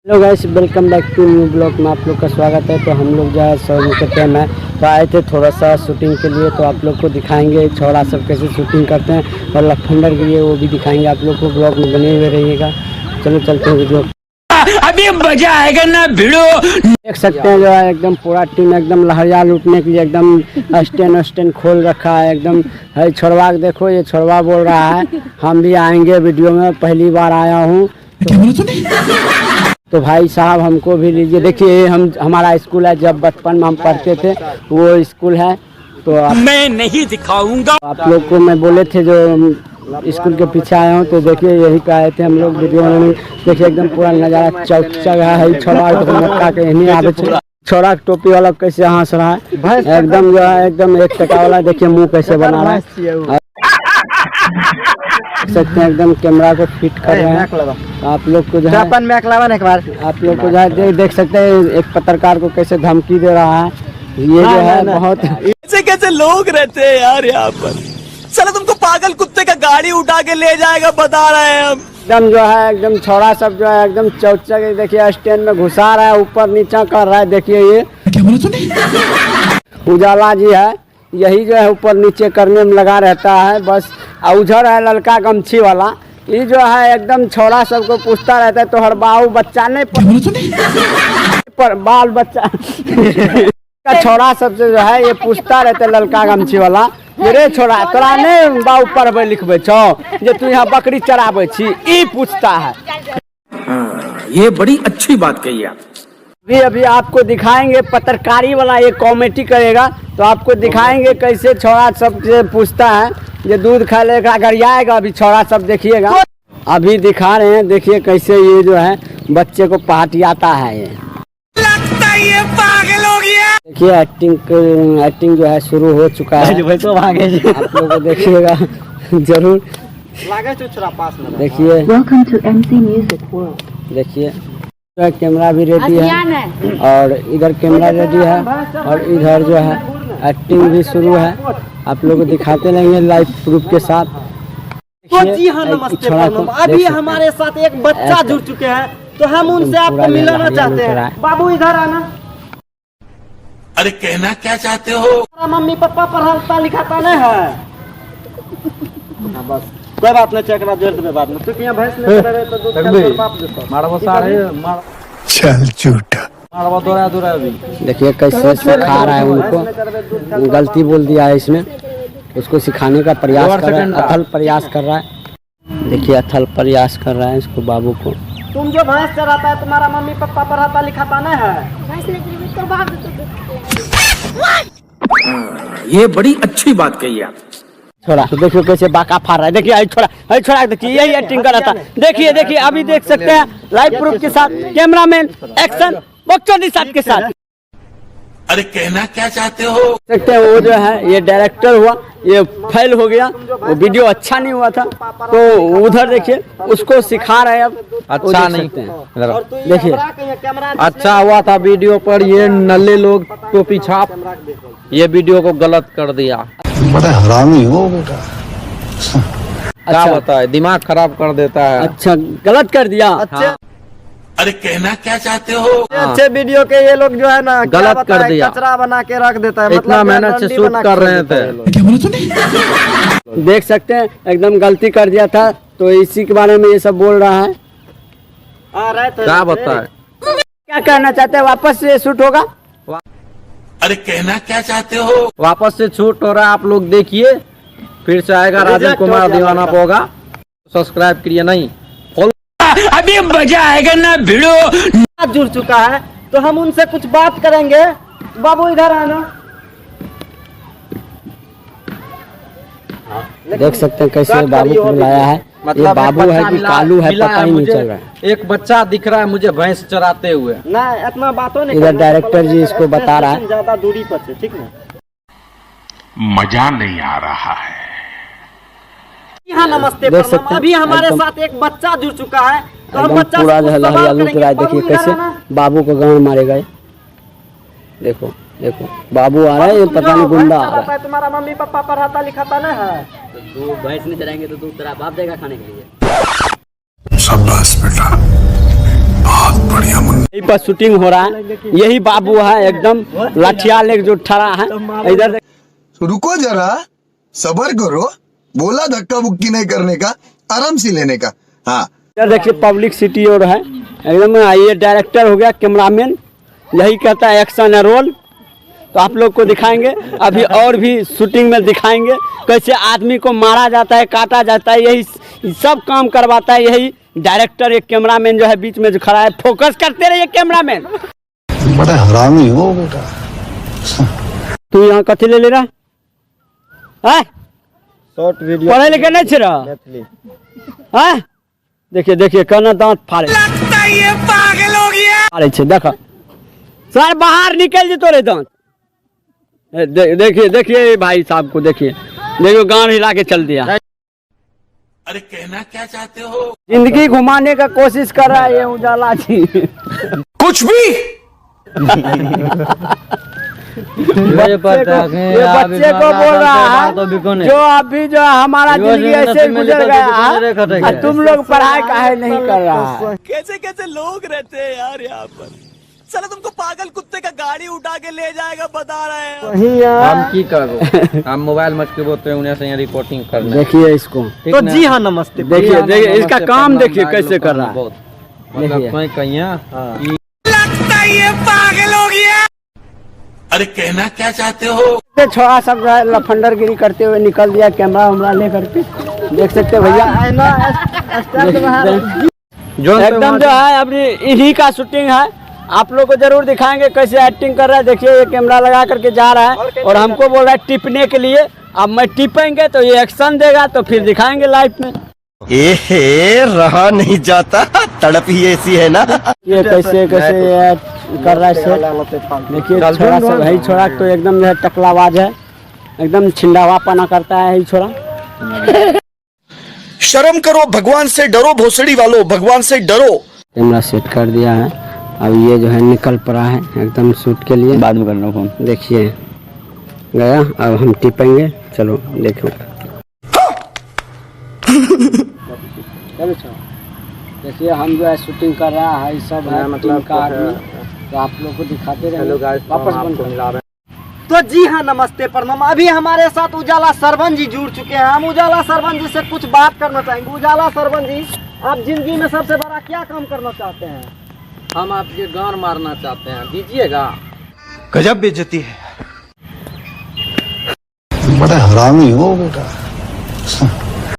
Hello guys, welcome back to new blog में आप लोग का स्वागत है। तो हम लोग जो है शो के टाइम है तो आए थे थोड़ा सा शूटिंग के लिए। तो आप लोग को दिखाएंगे छोरा सब कैसे शूटिंग करते हैं और लफंडर के लिए वो भी दिखाएंगे आप लोग को। ब्लॉग में बने हुए रहिएगा। चलो चलते हैं वीडियो। अभी मजा आएगा ना भिड़ो। देख सकते हैं जो है एकदम पूरा टीम एकदम लहरिया लूटने के लिए एकदम स्टैंड खोल रखा है एकदम। है छोरवा देखो, ये छोरवा बोल रहा है हम भी आएंगे वीडियो में, पहली बार आया हूँ। तो भाई साहब हमको भी लीजिए। देखिए हमारा स्कूल है, जब बचपन में हम पढ़ते थे वो स्कूल है। तो मैं नहीं दिखाऊंगा आप लोग को मैं बोले थे जो स्कूल के पीछे आया हूँ। तो देखिए यही पे आए थे हम लोग वीडियो बनाने। देखिए एकदम पूरा नज़ारा जगह है। छोड़ा मक्का के यहीं आगे छोड़ा टोपी वाला कैसे हंस रहा है एकदम जो है एकदम 1 टका वाला। देखिए मुँह कैसे बना रहा है, देख सकते हैं एकदम कैमरा को फिट कर रहे हैं। आप लोग को जो है एक बार आप लोग को जो है देख सकते हैं एक पत्रकार को कैसे धमकी दे रहा है। ये जो है बहुत ऐसे कैसे लोग रहते हैं यार यहाँ पर। चलो तुमको पागल कुत्ते का गाड़ी उठा के ले जाएगा, बता रहे हैं हम। एकदम जो है एकदम छोरा सब जो है एकदम चौचा के देखिए स्टैंड में घुसा रहा है, ऊपर नीचा कर रहा है। देखिए ये उजाला जी है, यही जो है ऊपर नीचे करने में लगा रहता है बस। उधर है लड़का गमछी वाला, ये जो है एकदम छोरा सबको पूछता रहता है तो हर बाहू बच्चा नहीं पर बाल बच्चा छोरा सबसे जो है ये पूछता रहता है लड़का गमछी वाला, रे छोरा तोरा नहीं बाऊ पढ़बे लिखबे छो जे तू यहाँ बकरी चराबे छी, ई पूछता है। ये बड़ी अच्छी बात कही आप। अभी आपको दिखाएंगे पत्रकारी वाला, ये कॉमेडी करेगा तो आपको दिखाएंगे कैसे छोरा सबसे पूछता है ये दूध खा लेगा अगर आएगा। अभी छोरा सब देखिएगा, अभी दिखा रहे हैं। देखिए कैसे ये जो है बच्चे को पहाटियाता है। ये लगता है ये पागल हो गया। देखिए एक्टिंग जो है शुरू हो चुका है। आप लोग को देखिएगा जरूर। देखिए देखिए कैमरा भी रेडी है और इधर कैमरा रेडी है और इधर जो है एक्टिंग भी शुरू है। आप लोग को दिखाते रहेंगे लाइव प्रूफ के साथ। जी हाँ, नमस्ते प्रणाम। अभी हमारे साथ एक बच्चा जुड़ चुके हैं तो हम उनसे आपको मिलाना चाहते हैं। बाबू इधर आना। अरे कहना क्या चाहते हो? मम्मी पापा पढ़ाता लिखाता नहीं है। बस कोई बात नहीं, चेकरा जोड़ दे बाद में। तू यहाँ भैंस नहीं करे तो दूध का बाप देता। मारवा सारे चल झूठा मारवा दोरा अभी। देखिए कैसे सिखा रहा है उनको, गलती बोल दिया है इसमें, उसको सिखाने का प्रयास कर रहा है, अथल प्रयास कर रहा है। देखिए अथल प्रयास कर रहा है इसको बाबू को। तुम जो भैंस चराता है तुम्हारा मम्मी पापा पढ़ाता लिखाता नहीं है। ये बड़ी अच्छी बात कही आप। छोड़ा तो देखिए कैसे बाका फाड़ रहा है। देखिए छोड़ा देखिए यही एक्टिंग कर रहा था। देखिए अभी देख सकते हैं लाइव प्रूफ के साथ कैमरामैन एक्शन बच्चों निषाद के साथ। अरे कहना क्या चाहते हो? सकते हैं वो जो है ये डायरेक्टर हुआ, ये फेल हो गया, वो वीडियो अच्छा नहीं हुआ था तो उधर देखिए उसको सिखा रहे हैं। अब अच्छा नहीं देखिए अच्छा हुआ था वीडियो पर, ये नल्ले लोग टोपी छाप ये वीडियो को गलत कर दिया। बड़ा हरामी हो बेटा। क्या बताए, दिमाग खराब कर देता है। अच्छा गलत कर दिया। हाँ। अरे कहना क्या चाहते हो? अच्छे वीडियो के ये लोग जो है ना गलत कर दिया, कचरा बना के रख देता है। इतना मेहनत से शूट कर रहे थे। देख सकते हैं एकदम गलती कर दिया था तो इसी के बारे में ये सब बोल रहा है। क्या बताए, क्या कहना चाहते हैं, वापस से शूट होगा? अरे कहना क्या चाहते हो? वापस से शूट हो रहा है, आप लोग देखिए। फिर से आएगा राजीव कुमार दीवाना पे होगा। सब्सक्राइब करिए नहीं, अभी मजा आएगा ना भिड़ो। जुड़ चुका है तो हम उनसे कुछ बात करेंगे। बाबू इधर आना। देख सकते हैं कैसे बाबू को बुलाया है। मतलब ये बाबू है कि कालू है पता ही नहीं चल रहा है। एक बच्चा दिख रहा है मुझे भैंस चराते हुए। ना इतना बातों नहीं। इधर डायरेक्टर जी इसको बता रहा है ज्यादा दूरी पर से, ठीक ना? मजा नहीं आ रहा है। हाँ नमस्ते देख प्रणाम। सकते हैं अभी हमारे एकदम साथ एक बच्चा जुड़ चुका है तो हम एकदम बच्चा पूरा से जो है कुछ लहरिया सवाल लूट रहा है। करेंगे। देखिए बाबू इधर कैसे आना। बाबू को गांव मारेगा। देखो बाबू आ रहा है, ये पता नहीं गुंडा आ रहा है। तुम्हारा मम्मी पापा पढ़ाता लिखाता नहीं है। तो भैंस नहीं चराएंगे तो दूध तेरा बाप देगा खाने के लिए। शाबाश बेटा, बहुत बढ़िया यहीं पर शूटिंग हो रहा है। यही बाबू है एकदम लाठियाल एक जो ठड़ा है इधर। रुको जरा, सबर करो, बोला धक्का बुक्की नहीं करने का, आराम से लेने का। हाँ, इधर देखिए पब्लिक सिटी और है एकदम। ये डायरेक्टर हो गया, कैमरामैन यही कहता है एक्शन है रोल। तो आप लोग को दिखाएंगे अभी और भी शूटिंग में दिखाएंगे कैसे आदमी को मारा जाता है, काटा जाता है, यही सब काम करवाता है यही डायरेक्टर। एक कैमरामैन जो है बीच में जो खड़ा है, फोकस करते रहिए कैमरामैन। बड़ा हरामी हो बेटा। तू यहाँ कथी ले रहा है? शॉर्ट वीडियो पढ़े लिखे नहीं छे रहा है? देखिए देखिए कहना दांत फाड़े, लगता है ये पागल हो गया। फाड़े छे देखो सर, बाहर निकल जी तोरे दांत। देखिए देखिए भाई साहब को देखिए, देखो गांव हिला के चल दिया। अरे कहना क्या चाहते हो? जिंदगी घुमाने का कोशिश कर रहा है ये उजाला जी। कुछ भी ये बच्चे को बोल रहा है जो अभी जो हमारा जिंदगी ऐसे गुजर गया है, तुम लोग पढ़ाई काहे नहीं कर रहा है। कैसे कैसे लोग रहते हैं यार यहाँ पर। साला तुमको पागल कुत्ते का गाड़ी उठा के ले जाएगा बता रहे हैं। वही यार। हम की करो, हम मोबाइल मत के बोलते हैं उन्हें से यहाँ रिपोर्टिंग करना। देखिए इसको, तो जी हाँ नमस्ते। देखिए देखिए इसका काम देखिए कैसे कर रहा है। बहुत मतलब कोई कहिया लगता है ये पागल हो गया। अरे कहना क्या चाहते हो? छोड़ा सब जो है लफंडरगिरी करते हुए निकल दिया कैमरा वैमरा लेकर के। देख सकते भैया एकदम जो है अभी इन्हीं का शूटिंग है। आप लोग को जरूर दिखाएंगे कैसे एक्टिंग कर रहा है। देखिए ये कैमरा लगा करके जा रहा है और हमको बोल रहा है टिपने के लिए। अब मैं टिपेंगे तो ये एक्शन देगा तो फिर दिखाएंगे लाइव में। रहा नहीं जाता, तड़प ही ऐसी है ना। ये कैसे कैसे कर रहा है सेट। देखिए छोरा सब है, छोरा तो एकदम जो है टकलाबाज है, एकदम छिंडावापना करता है ये छोरा। शर्म करो, भगवान से डरो, भोसड़ी वालों, भगवान से डरो। कैमरा सेट कर दिया है, अब ये जो है निकल पड़ा है एकदम शूट के लिए। बाद में करना फोन। देखिए गया, अब हम टिपेंगे। चलो देखो देखिए हम जो है शूटिंग कर रहा है, सब है मतलब का आदमी। तो आप लोग को दिखाते रहे। वापस बंद मिला रहे। तो जी हाँ नमस्ते प्रणाम। अभी हमारे साथ उजाला सरवन जी जुड़ चुके हैं। हम उजाला सरवन जी से कुछ बात करना चाहेंगे। उजाला सरवन जी, आप जिंदगी में सबसे बड़ा क्या काम करना चाहते हैं? हम आपके गान मारना चाहते हैं, दीजिएगा। गजब बेइज्जती है। बड़ा हरामी हो बेटा।